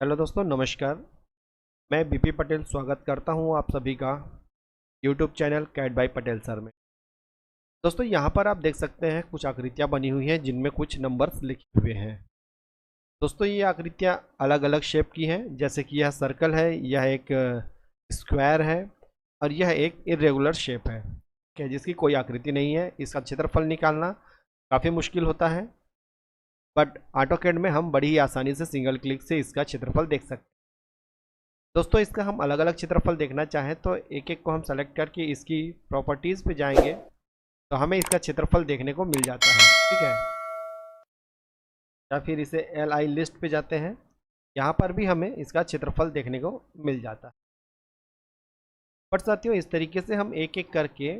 Hello दोस्तों, नमस्कार। मैं बीपी पटेल स्वागत करता हूं आप सभी का YouTube channel cat by Patel sir में। दोस्तों, यहां पर आप देख सकते हैं कुछ आकृतियां बनी हुई हैं जिनमें कुछ नंबर्स लिखे हुए हैं। दोस्तों, ये आकृतियां अलग अलग शेप की हैं, जैसे कि यह सर्कल है, यह एक स्क्वायर है और यह एक इरेगुलर शेप है, ठीक है, जिसकी कोई आकृति नहीं है। इसका क्षेत्रफल निकालना काफ़ी मुश्किल होता है, बट ऑटोकैड में हम बड़ी ही आसानी से सिंगल क्लिक से इसका क्षेत्रफल देख सकते हैं। दोस्तों, इसका हम अलग अलग क्षेत्रफल देखना चाहें तो एक एक को हम सेलेक्ट करके इसकी प्रॉपर्टीज़ पे जाएंगे तो हमें इसका क्षेत्रफल देखने को मिल जाता है, ठीक है। या फिर इसे एल आई लिस्ट पे जाते हैं, यहाँ पर भी हमें इसका क्षेत्रफल देखने को मिल जाता है। बट साथियों, इस तरीके से हम एक एक करके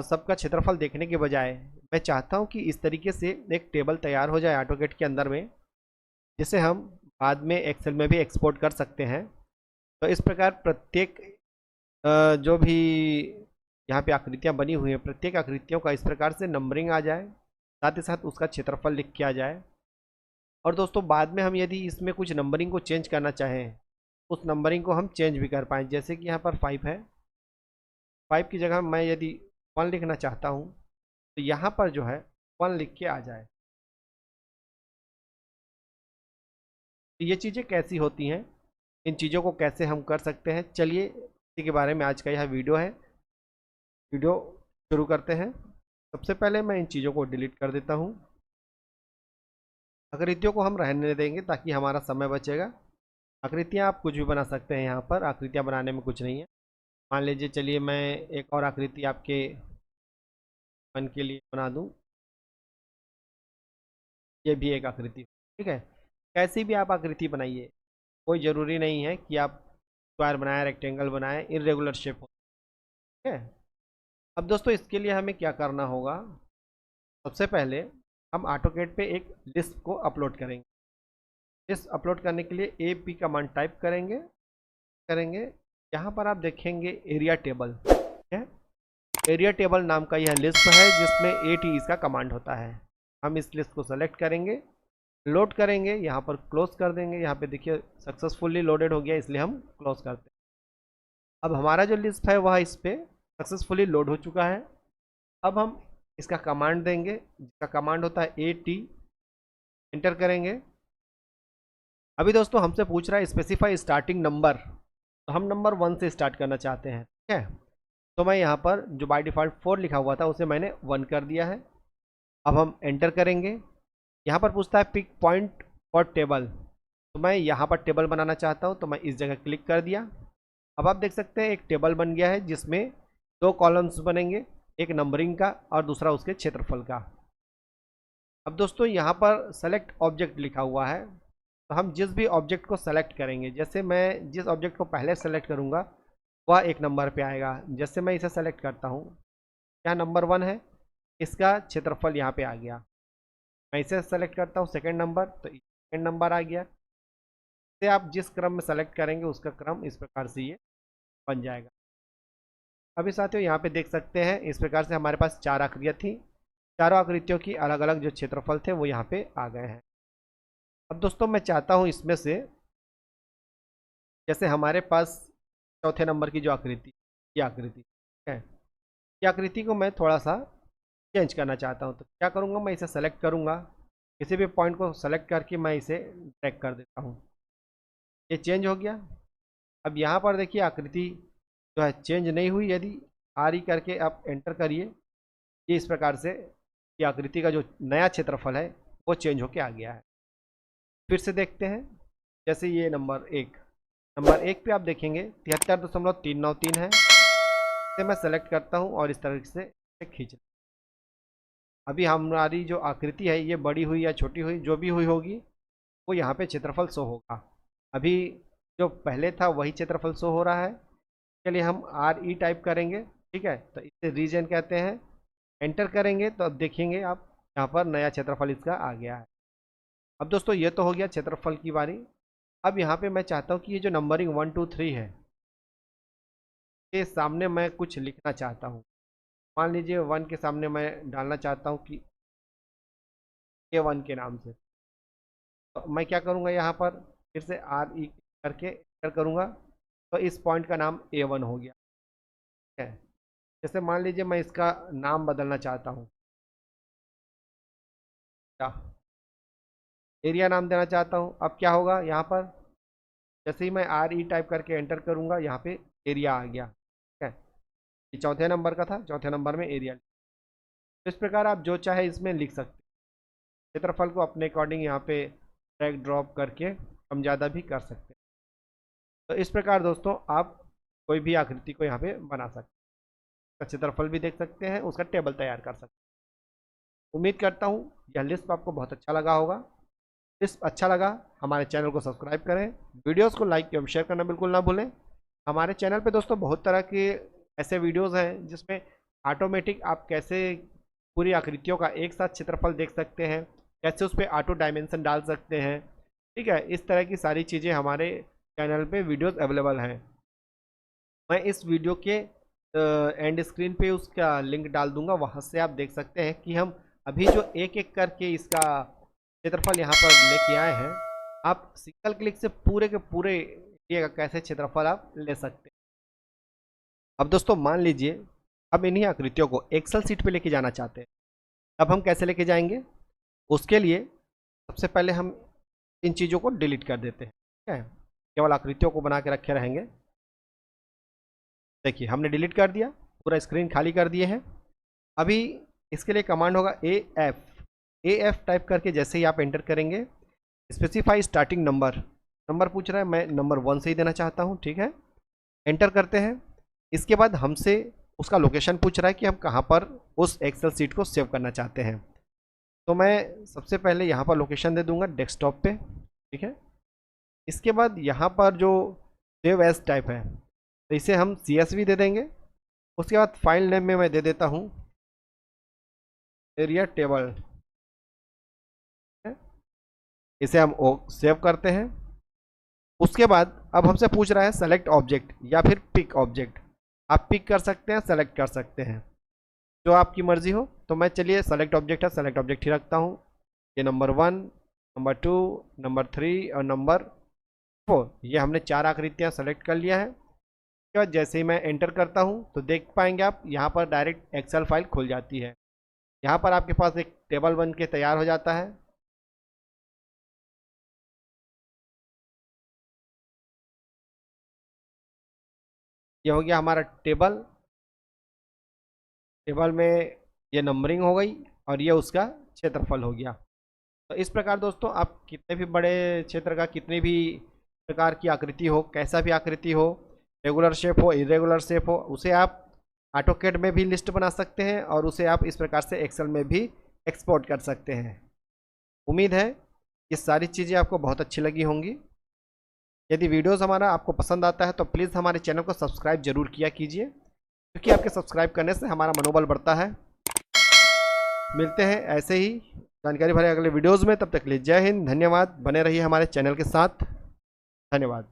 सबका क्षेत्रफल देखने के बजाय मैं चाहता हूँ कि इस तरीके से एक टेबल तैयार हो जाए ऑटोकैड के अंदर में, जिसे हम बाद में एक्सेल में भी एक्सपोर्ट कर सकते हैं। तो इस प्रकार प्रत्येक जो भी यहाँ पे आकृतियाँ बनी हुई हैं, प्रत्येक आकृतियों का इस प्रकार से नंबरिंग आ जाए, साथ ही साथ उसका क्षेत्रफल लिख के आ जाए। और दोस्तों, बाद में हम यदि इसमें कुछ नंबरिंग को चेंज करना चाहें, उस नंबरिंग को हम चेंज भी कर पाएँ। जैसे कि यहाँ पर 5 है, 5 की जगह मैं यदि 1 लिखना चाहता हूँ तो यहाँ पर जो है 1 लिख के आ जाए। तो ये चीज़ें कैसी होती हैं, इन चीज़ों को कैसे हम कर सकते हैं, चलिए इसी के बारे में आज का यह वीडियो है। वीडियो शुरू करते हैं। सबसे पहले मैं इन चीज़ों को डिलीट कर देता हूँ। आकृतियों को हम रहने देंगे ताकि हमारा समय बचेगा। आकृतियाँ आप कुछ भी बना सकते हैं, यहाँ पर आकृतियाँ बनाने में कुछ नहीं है। मान लीजिए, चलिए मैं एक और आकृति आपके मन के लिए बना दूँ। ये भी एक आकृति, ठीक है। कैसी भी आप आकृति बनाइए, कोई ज़रूरी नहीं है कि आप स्क्वायर बनाए, रेक्टेंगल बनाए, इरेगुलर शेप हो, ठीक है। अब दोस्तों, इसके लिए हमें क्या करना होगा, सबसे पहले हम ऑटोकैड पे एक लिस्ट को अपलोड करेंगे। लिस्ट अपलोड करने के लिए ए पी कमांड टाइप करेंगे करेंगे यहाँ पर आप देखेंगे एरिया टेबल है। एरिया टेबल नाम का यह लिस्ट है जिसमें ए टी इसका कमांड होता है। हम इस लिस्ट को सेलेक्ट करेंगे, लोड करेंगे, यहाँ पर क्लोज कर देंगे। यहाँ पे देखिए सक्सेसफुली लोडेड हो गया, इसलिए हम क्लोज करते हैं। अब हमारा जो लिस्ट है वह इस पर सक्सेसफुली लोड हो चुका है। अब हम इसका कमांड देंगे, जिसका कमांड होता है ए टी, एंटर करेंगे। अभी दोस्तों हमसे पूछ रहा है स्पेसिफाई स्टार्टिंग नंबर, तो हम नंबर 1 से स्टार्ट करना चाहते हैं, ठीक है। तो मैं यहाँ पर जो बाय डिफ़ॉल्ट 4 लिखा हुआ था उसे मैंने 1 कर दिया है। अब हम एंटर करेंगे। यहाँ पर पूछता है पिक पॉइंट फॉर टेबल, तो मैं यहाँ पर टेबल बनाना चाहता हूँ, तो मैं इस जगह क्लिक कर दिया। अब आप देख सकते हैं एक टेबल बन गया है जिसमें 2 कॉलम्स बनेंगे, एक नंबरिंग का और दूसरा उसके क्षेत्रफल का। अब दोस्तों, यहाँ पर सेलेक्ट ऑब्जेक्ट लिखा हुआ है, तो हम जिस भी ऑब्जेक्ट को सेलेक्ट करेंगे, जैसे मैं जिस ऑब्जेक्ट को पहले सेलेक्ट करूँगा वह एक नंबर पे आएगा। जैसे मैं इसे सेलेक्ट करता हूँ, क्या नंबर 1 है, इसका क्षेत्रफल यहाँ पे आ गया। मैं इसे सेलेक्ट करता हूँ सेकंड नंबर, तो सेकंड नंबर आ गया। इसे आप जिस क्रम में सेलेक्ट करेंगे उसका क्रम इस प्रकार से ये बन जाएगा। अभी साथियों, यहाँ पे देख सकते हैं इस प्रकार से हमारे पास 4 आकृतियाँ थी। चारों आकृतियों की अलग अलग जो क्षेत्रफल थे वो यहाँ पे आ गए हैं। अब दोस्तों, मैं चाहता हूँ इसमें से, जैसे हमारे पास चौथे नंबर की जो आकृति, ये आकृति, ठीक है, ये आकृति को मैं थोड़ा सा चेंज करना चाहता हूँ। तो क्या करूँगा, मैं इसे सेलेक्ट करूँगा, किसी भी पॉइंट को सेलेक्ट करके मैं इसे ड्रैग कर देता हूँ, ये चेंज हो गया। अब यहाँ पर देखिए आकृति जो है चेंज नहीं हुई। यदि आर ई करके आप एंटर करिए, ये इस प्रकार से ये आकृति का जो नया क्षेत्रफल है वो चेंज होके आ गया है। फिर से देखते हैं, जैसे ये नंबर 1 पे आप देखेंगे 73.393 है। इसे मैं सेलेक्ट करता हूँ और इस तरह से खींच, अभी हमारी जो आकृति है ये बड़ी हुई या छोटी हुई, जो भी हुई होगी वो यहाँ पे क्षेत्रफल शो होगा। अभी जो पहले था वही क्षेत्रफल शो हो रहा है। चलिए हम आर ई टाइप करेंगे, ठीक है, तो इसे रीजन कहते हैं। एंटर करेंगे तो अब देखेंगे आप यहाँ पर नया क्षेत्रफल इसका आ गया है। अब दोस्तों, ये तो हो गया क्षेत्रफल की बारी। अब यहाँ पे मैं चाहता हूँ कि ये जो नंबरिंग 1 2 3 है, के सामने मैं कुछ लिखना चाहता हूँ। मान लीजिए 1 के सामने मैं डालना चाहता हूँ कि A1 के नाम से, तो मैं क्या करूँगा, यहाँ पर फिर से RE करके एंटर करूँगा तो इस पॉइंट का नाम A1 हो गया। ठीक है, जैसे मान लीजिए मैं इसका नाम बदलना चाहता हूँ, क्या एरिया नाम देना चाहता हूँ। अब क्या होगा यहाँ पर, जैसे ही मैं RE टाइप करके एंटर करूँगा यहाँ पे एरिया आ गया। ठीक है, ये चौथे नंबर का था, चौथे नंबर में एरिया। तो इस प्रकार आप जो चाहे इसमें लिख सकते हैं। क्षेत्रफल को अपने अकॉर्डिंग यहाँ पे ड्रैग ड्रॉप करके कम ज़्यादा भी कर सकते हैं। तो इस प्रकार दोस्तों आप कोई भी आकृति को यहाँ पे बना सकते हैं, क्षेत्रफल भी देख सकते हैं, उसका टेबल तैयार कर सकते हैं। उम्मीद करता हूँ यह लिस्ट आपको बहुत अच्छा लगा होगा। लिस्ट अच्छा लगा हमारे चैनल को सब्सक्राइब करें, वीडियोस को लाइक एवं शेयर करना बिल्कुल ना भूलें। हमारे चैनल पे दोस्तों बहुत तरह के ऐसे वीडियोस हैं जिसमें ऑटोमेटिक आप कैसे पूरी आकृतियों का एक साथ क्षेत्रफल देख सकते हैं, कैसे उस पर ऑटो डायमेंशन डाल सकते हैं। ठीक है, इस तरह की सारी चीज़ें हमारे चैनल पे वीडियोस अवेलेबल हैं। मैं इस वीडियो के एंड स्क्रीन पे उसका लिंक डाल दूंगा, वहाँ से आप देख सकते हैं कि हम अभी जो एक एक करके इसका क्षेत्रफल यहाँ पर लेके आए हैं। आप सिंगल क्लिक से पूरे के पूरे एरिया का कैसे क्षेत्रफल आप ले सकते हैं। अब दोस्तों मान लीजिए अब इन्हीं आकृतियों को एक्सेल सीट पे लेके जाना चाहते हैं, अब हम कैसे लेके जाएंगे। उसके लिए सबसे पहले हम इन चीज़ों को डिलीट कर देते हैं। ठीक है, केवल आकृतियों को बना के रखे रहेंगे। देखिए हमने डिलीट कर दिया, पूरा स्क्रीन खाली कर दिए हैं। अभी इसके लिए कमांड होगा AF टाइप करके जैसे ही आप एंटर करेंगे, स्पेसिफाई स्टार्टिंग नंबर, नंबर पूछ रहा है, मैं नंबर 1 से ही देना चाहता हूँ। ठीक है, एंटर करते हैं। इसके बाद हमसे उसका लोकेशन पूछ रहा है कि हम कहाँ पर उस एक्सेल सीट को सेव करना चाहते हैं। तो मैं सबसे पहले यहाँ पर लोकेशन दे दूँगा डेस्कटॉप पे। ठीक है, इसके बाद यहाँ पर जो सेव एज टाइप है तो इसे हम CSV दे देंगे। उसके बाद फाइल नेम में मैं दे देता हूँ एरिया टेबल। इसे हम सेव करते हैं। उसके बाद अब हमसे पूछ रहा है सेलेक्ट ऑब्जेक्ट या फिर पिक ऑब्जेक्ट। आप पिक कर सकते हैं, सेलेक्ट कर सकते हैं, जो आपकी मर्जी हो। तो मैं चलिए सेलेक्ट ऑब्जेक्ट है, सेलेक्ट ऑब्जेक्ट ही रखता हूँ। ये नंबर 1, नंबर 2, नंबर 3 और नंबर 4, ये हमने 4 आकृतियाँ सेलेक्ट कर लिया है। उसके बाद जैसे ही मैं एंटर करता हूँ तो देख पाएंगे आप यहाँ पर डायरेक्ट एक्सेल फाइल खुल जाती है। यहाँ पर आपके पास एक टेबल बन के तैयार हो जाता है। ये हो गया हमारा टेबल। टेबल में ये नंबरिंग हो गई और ये उसका क्षेत्रफल हो गया। तो इस प्रकार दोस्तों आप कितने भी बड़े क्षेत्र का, कितनी भी प्रकार की आकृति हो, कैसा भी आकृति हो, रेगुलर शेप हो, इरेगुलर शेप हो, उसे आप ऑटोकैड में भी लिस्ट बना सकते हैं और उसे आप इस प्रकार से एक्सेल में भी एक्सपोर्ट कर सकते हैं। उम्मीद है ये सारी चीज़ें आपको बहुत अच्छी लगी होंगी। यदि वीडियोस हमारा आपको पसंद आता है तो प्लीज़ हमारे चैनल को सब्सक्राइब जरूर किया कीजिए, क्योंकि आपके सब्सक्राइब करने से हमारा मनोबल बढ़ता है। मिलते हैं ऐसे ही जानकारी भरे अगले वीडियोस में, तब तक के लिए जय हिंद, धन्यवाद। बने रहिए हमारे चैनल के साथ। धन्यवाद।